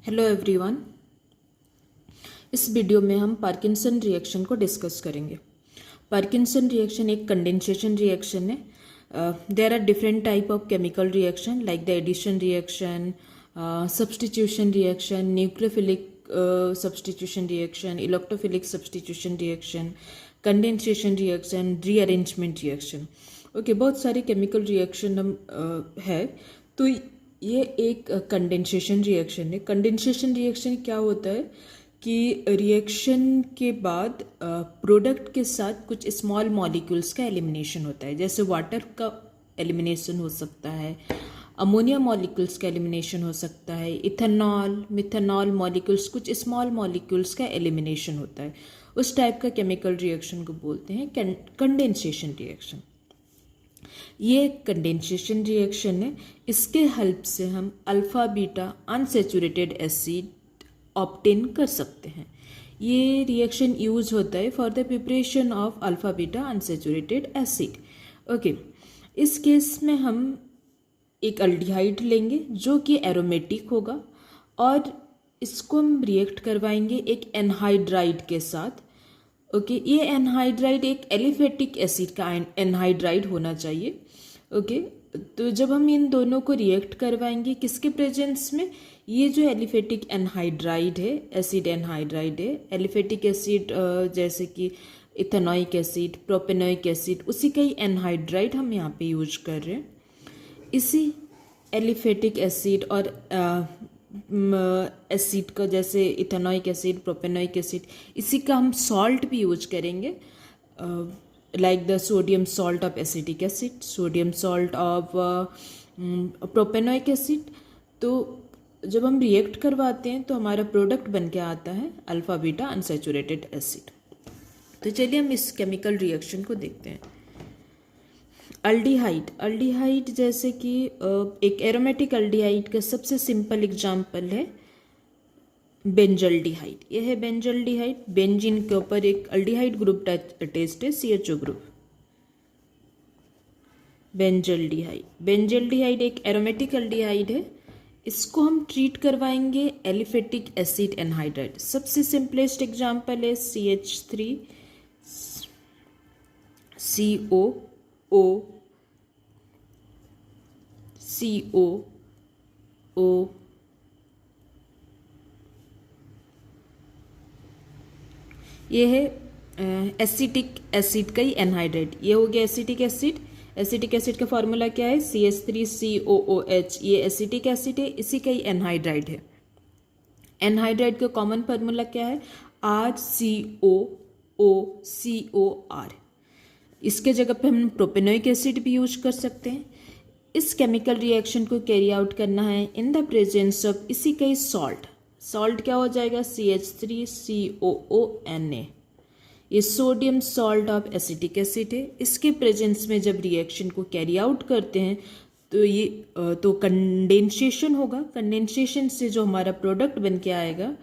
Hello everyone. इस video में हम पार्किंसन रिएक्शन को डिस्कस करेंगे। पार्किंसन रिएक्शन एक कंडेंसेशन रिएक्शन है। There are different type of chemical reaction like the addition reaction, substitution reaction, nucleophilic substitution reaction, electrophilic substitution reaction, condensation reaction, rearrangement reaction. Okay, बहुत सारे chemical reaction हम है। तो ये एक कंडेंसेशन रिएक्शन है। कंडेंसेशन रिएक्शन क्या होता है कि रिएक्शन के बाद प्रोडक्ट के साथ कुछ स्मॉल मॉलिक्यूल्स का एलिमिनेशन होता है। जैसे वाटर का एलिमिनेशन हो सकता है, अमोनिया मॉलिक्यूल्स का एलिमिनेशन हो सकता है, इथेनॉल, मिथेनॉल मॉलिक्यूल्स, कुछ स्मॉल मॉलिक्यूल्स का एलिमिनेशन होता है। उस टाइप का केमिकल रिएक्शन को बोलते हैं कंडेंसेशन रिएक्शन। ये कंडेंसेशन रिएक्शन है। इसके हेल्प से हम alpha beta unsaturated acid obtain कर सकते हैं। ये रिएक्शन यूज होता है for the preparation of alpha beta unsaturated acid. Okay, इस केस में हम एक अल्डिहाइड लेंगे जो कि एरोमेटिक होगा और इसको हम रिएक्ट करवाएंगे एक एनहाइड्राइड के साथ। ओके, ये एनहाइड्राइड एक एलिफेटिक एसिड का एनहाइड्राइड होना चाहिए। ओके, तो जब हम इन दोनों को रिएक्ट करवाएंगे किसके प्रेजेंस में, ये जो एलिफेटिक एनहाइड्राइड है, एसिड एनहाइड्राइड है। एलिफेटिक एसिड जैसे कि इथेनोइक एसिड, प्रोपेनोइक एसिड, उसी का ही एनहाइड्राइड हम यहाँ पे यूज कर रहे हैं। इसी एलिफेटिक एसिड और एसिड का, जैसे इथेनोइक एसिड, प्रोपेनोइक एसिड, इसी का हम सॉल्ट भी यूज करेंगे like the sodium salt of acetic acid, sodium salt of propanoic acid. तो जब हम रिएक्ट करवाते हैं तो हमारा प्रोडक्ट बन के आता है अल्फा बीटा अनसैचुरेटेड एसिड। तो चलिए हम इस केमिकल रिएक्शन को देखते हैं। अल्डिहाइड, अल्डिहाइड जैसे कि एक एरोमेटिक अल्डिहाइड का सबसे सिंपल एग्जाम्पल है बेंजल्डिहाइड। यह है बेंजल्डिहाइड। बेंजीन के ऊपर एक अल्डिहाइड ग्रुप अटैच्ड है, CHO ग्रुप। बेंजल्डिहाइड, बेंजल्डिहाइड एक एरोमेटिक अल्डिहाइड है। इसको हम ट्रीट करवाएंगे एलिफेटिक एसिड एनहाइड्राइड। सबसे सिंपलेस्ट एग्जाम्पल है CH3 COO COO ये है एसिटिक एसिड का ही एनहाइड्राइड। ये हो गया एसिटिक एसिड। एसिटिक एसिड का फॉर्मूला क्या है, CH3COOH। ये एसिटिक एसिड है, इसी का ही एनहाइड्राइड है। एनहाइड्राइड का कॉमन फार्मूला क्या है, RCOOCOR। इसके जगह पे हम प्रोपेनोइक एसिड भी यूज कर सकते हैं। इस केमिकल रिएक्शन को कैरी आउट करना है इन द प्रेजेंस ऑफ इसी का ही सॉल्ट। सॉल्ट क्या हो जाएगा, CH3COONA। ये sodium salt of acetic acid है। इसके प्रेजेंस में जब रिएक्शन को कैरी आउट करते हैं तो ये तो कंडेंसेशन होगा। कंडेंसेशन से जो हमारा प्रोडक्ट बन के आएगा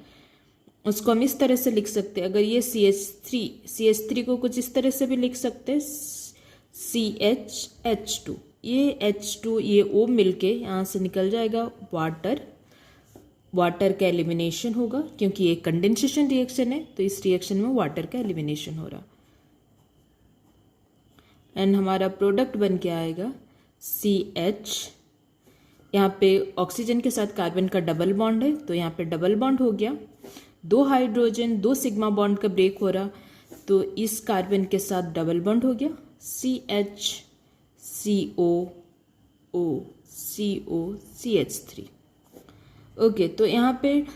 उसको हम इस तरह से लिख सकते हैं। अगर ये CH3 को कुछ इस तरह से भी लिख सकते हैं, CHH2। ये H2 ये O मिलके यहाँ से निकल जाएगा वाटर। वाटर का एलिमिनेशन होगा क्योंकि ये कंडेंसेशन रिएक्शन है, तो इस रिएक्शन में वाटर का एलिमिनेशन हो रहा एंड हमारा प्रोडक्ट बन के आएगा CH। यहाँ पे ऑक्सीजन के साथ कार्बन का डबल बॉन्ड है तो यहाँ पे डबल बॉन्ड हो गया। 2 हाइड्रोजन 2 सिग्मा बॉन्ड का ब्रेक हो रहा तो इस कार्बन के साथ डबल बॉन्ड हो गया, CH COO ओके, तो यहाँ पे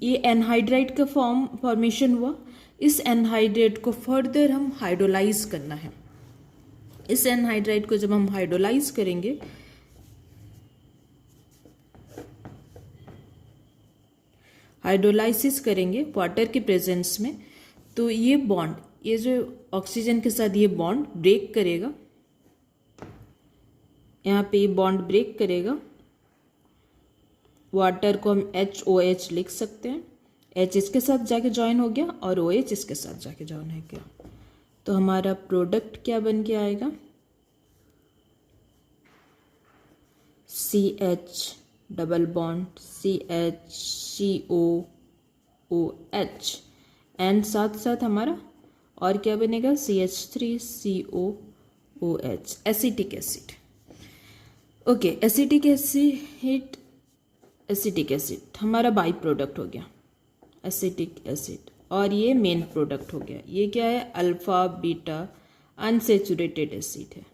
ये एनहाइड्राइड का फॉर्मेशन हुआ। इस एनहाइड्राइड को फर्दर हम हाइड्रोलाइज करना है। इस एनहाइड्राइड को जब हम हाइड्रोलाइज करेंगे हाइड्रोलाइसिस करेंगे वाटर के प्रेजेंस में, तो ये बॉन्ड, ये जो ऑक्सीजन के साथ ये बॉन्ड ब्रेक करेगा। यहाँ पे ये बॉन्ड ब्रेक करेगा। वाटर को हम HOH लिख सकते हैं। H इसके साथ जाके ज्वाइन हो गया और OH इसके साथ जाके ज्वाइन हो गया। तो हमारा प्रोडक्ट क्या बन के आएगा, CH double bond CH COOH and साथ साथ हमारा और क्या बनेगा CH3COOH acetic acid. Okay, acetic acid हमारा बाई प्रोडक्ट हो गया एसिटिक एसिड, और ये मेन प्रोडक्ट हो गया। ये क्या है, अल्फा बीटा अनसेचुरेटेड एसिड है।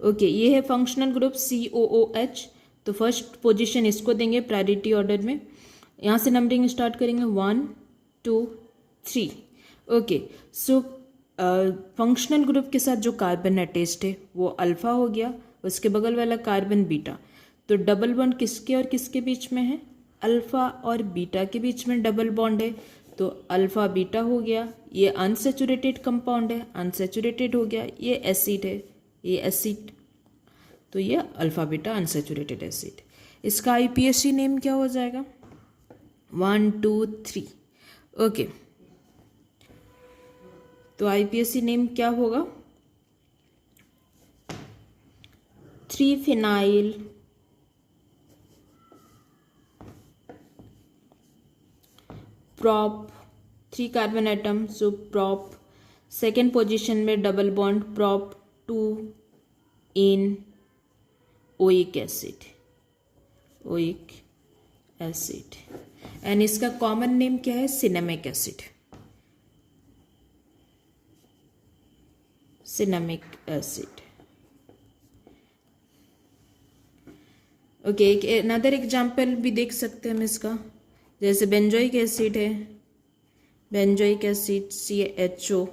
ओके, ये है फंक्शनल ग्रुप COOH। तो फर्स्ट पोजीशन इसको देंगे प्रायोरिटी ऑर्डर में। यहाँ से नंबरिंग स्टार्ट करेंगे 1 2 3। ओके, सो फंक्शनल ग्रुप के साथ जो कार्बन अटैच्ड है वो अल्फा हो गया, उसके बगल वाला कार्बन बीटा। तो डबल बॉन्ड किसके और किसके बीच में है, अल्फा और बीटा के बीच में डबल बॉन्ड है, तो अल्फा बीटा हो गया। ये अनसेचुरेटेड कंपाउंड है, अनसेचुरेटेड हो गया। ये एसिड है, ये एसिड, तो ये अल्फा बीटा अनसेचुरेटेड एसिड। इसका IPSC नेम क्या हो जाएगा, 1 2 3। ओके, तो IPSC नेम क्या होगा, 3-phenyl prop, 3 कार्बन एटम, सो prop। सेकेंड पोजीशन में double bond prop 2 in oic acid and इसका कॉमन नेम क्या है, सिनेमिक एसिड। ओके, एक अनदर एग्जाम्पल भी देख सकते हैं हम इसका, जैसे बेंजोइक एसिड है, बेंजोइक एसिड CHO।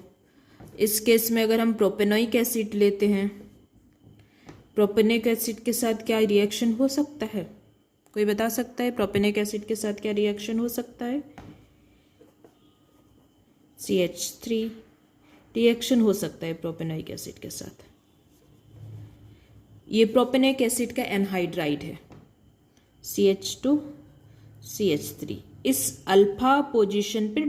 इस केस में अगर हम प्रोपेनोइक एसिड लेते हैं, प्रोपेनिक एसिड के साथ क्या रिएक्शन हो सकता है, कोई बता सकता है प्रोपेनिक एसिड के साथ क्या रिएक्शन हो सकता है, CH3 रिएक्शन हो सकता है प्रोपेनोइक एसिड के साथ। ये प्रोपेनिक एसिड का एनहाइड्राइड है, CH2 CH3। इस अल्फा पोजीशन पे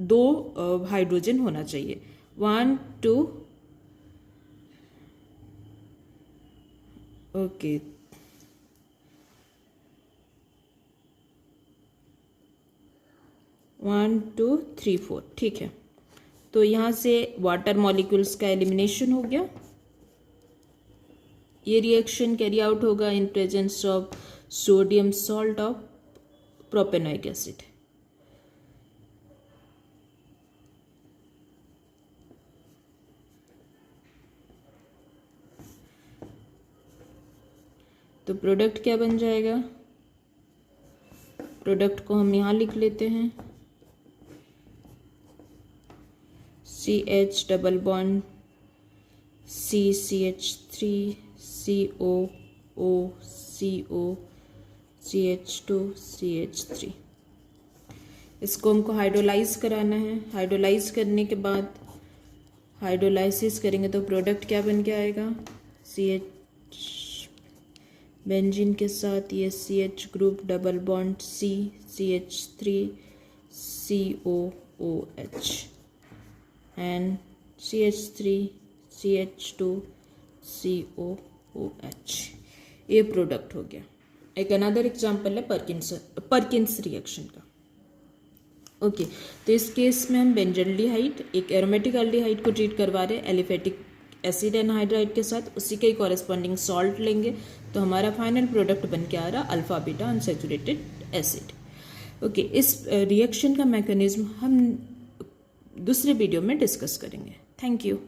2 हाइड्रोजन होना चाहिए, 1 2। Okay, one two three four, ठीक है। तो यहाँ से वाटर मॉलिक्यूल्स का एलिमिनेशन हो गया। ये रिएक्शन कैरी आउट होगा in presence of sodium salt of propanoic acid. तो प्रोडक्ट क्या बन जाएगा, प्रोडक्ट को हम यहाँ लिख लेते हैं, CH double bond CH3 COO CO CH2 CH3। इसको हमको हाइड्रोलाइज कराना है। हाइड्रोलाइज करने के बाद हाइड्रोलाइसिस करेंगे तो प्रोडक्ट क्या बन के आएगा, CH बेंजीन के साथ ये CH group double bond CH3 COOH and CH3 CH2 COOH। ये प्रोडक्ट हो गया। एक अनदर एग्जांपल है परकिंस रिएक्शन का। ओके, तो इस केस में हम बेंजल्डिहाइड, एक एरोमेटिक एल्डिहाइड को ट्रीट करवा रहे हैं एलिफेटिक एसिड एनहाइड्राइड के साथ, उसी के कॉरेस्पॉन्डिंग सॉल्ट लेंगे तो हमारा फाइनल प्रोडक्ट बन के आ रहा alpha beta unsaturated acid. Okay, इस रिएक्शन का मैकेनिज्म हम दूसरे वीडियो में डिस्कस करेंगे। Thank you.